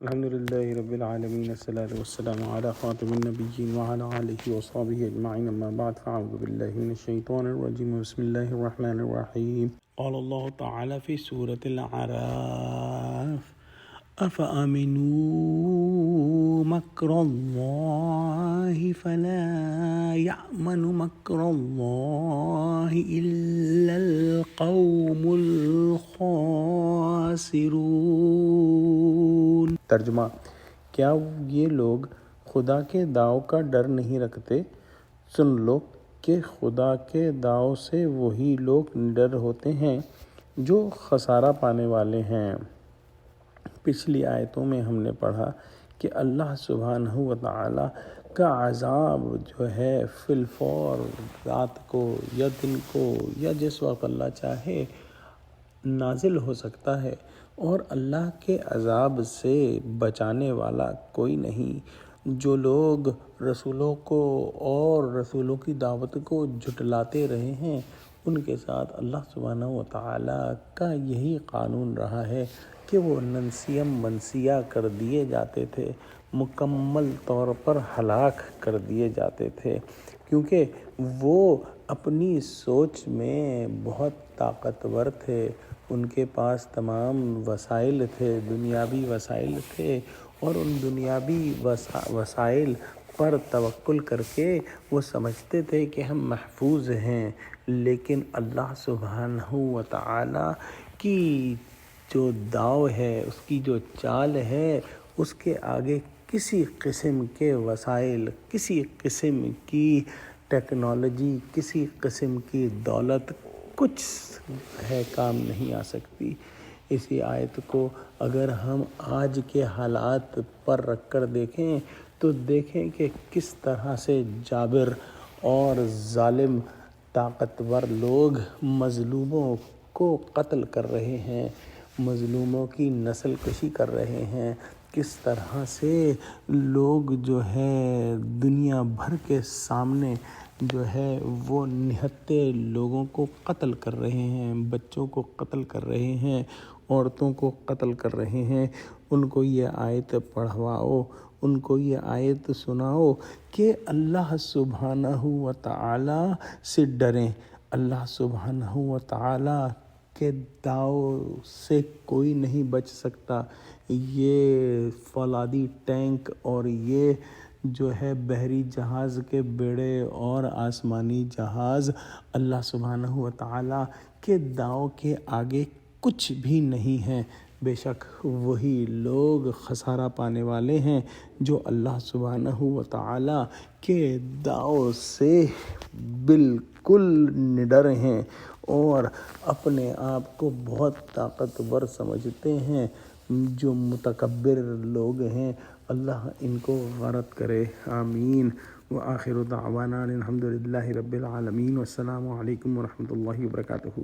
الحمد لله رب العالمين، الصلاة والسلام على خاتم النبيين وعلى آله وصحبه أجمعين، أما بعد فأعوذ بالله من الشيطان الرجيم، بسم الله الرحمن الرحيم. قال الله تعالى في سورة الأعراف: أفأمنوا مكر الله فلا يأمن مكر الله إلا القوم الخاسرون. ترجمہ: کیا یہ لوگ خدا کے داؤ کا ڈر نہیں رکھتے؟ سن لو کہ خدا کے داؤ سے وہی لوگ ڈر ہوتے ہیں جو خسارہ پانے والے ہیں۔ پچھلی آیتوں میں ہم نے پڑھا کہ اللہ سبحانہ و تعالی کا عذاب جو ہے فی الفور رات کو یا دن کو یا جس وقت اللہ چاہے نازل ہو سکتا ہے، اور اللہ کے عذاب سے بچانے والا کوئی نہیں۔ جو لوگ رسولوں کو اور رسولوں کی دعوت کو جھٹلاتے رہے ہیں، ان کے ساتھ اللہ سبحانہ و تعالیٰ کا یہی قانون رہا ہے کہ وہ ننسیم منسیہ کر دیے جاتے تھے، مکمل طور پر ہلاک کر دیے جاتے تھے، کیونکہ وہ اپنی سوچ میں بہت طاقتور تھے۔ ان کے پاس تمام وسائل تھے، دنیاوی وسائل تھے، اور ان دنیاوی وسائل پر توکل کر کے وہ سمجھتے تھے کہ ہم محفوظ ہیں، لیکن اللہ سبحانہ و تعالیٰ کی جو داؤ ہے، اس کی جو چال ہے، اس کے آگے کسی قسم کے وسائل، کسی قسم کی ٹیکنالوجی، کسی قسم کی دولت کچھ ہے کام نہیں آ سکتی۔ اسی آیت کو اگر ہم آج کے حالات پر رکھ کر دیکھیں تو دیکھیں کہ کس طرح سے جابر اور ظالم طاقتور لوگ مظلوموں کو قتل کر رہے ہیں، مظلوموں کی نسل کشی کر رہے ہیں، کس طرح سے لوگ جو ہے دنیا بھر کے سامنے جو ہے وہ نہتے لوگوں کو قتل کر رہے ہیں، بچوں کو قتل کر رہے ہیں، عورتوں کو قتل کر رہے ہیں۔ ان کو یہ آیت پڑھواؤ، ان کو یہ آیت سناؤ کہ اللہ سبحانہ و تعالیٰ سے ڈریں، اللہ سبحانہ و تعالیٰ کے داؤ سے کوئی نہیں بچ سکتا۔ یہ فولادی ٹینک اور یہ جو ہے بحری جہاز کے بیڑے اور آسمانی جہاز اللہ سبحانہ و تعالیٰ کے داؤ کے آگے کچھ بھی نہیں ہیں۔ بے شک وہی لوگ خسارہ پانے والے ہیں جو اللہ سبحانہ و تعالیٰ کے داؤ سے بالکل نڈر ہیں اور اپنے آپ کو بہت طاقتور سمجھتے ہیں۔ جو متکبر لوگ ہیں، اللہ ان کو غارت کرے، آمین۔ وآخر دعوانا الحمد للہ رب العالمین، والسلام علیکم ورحمۃ اللہ وبرکاتہ۔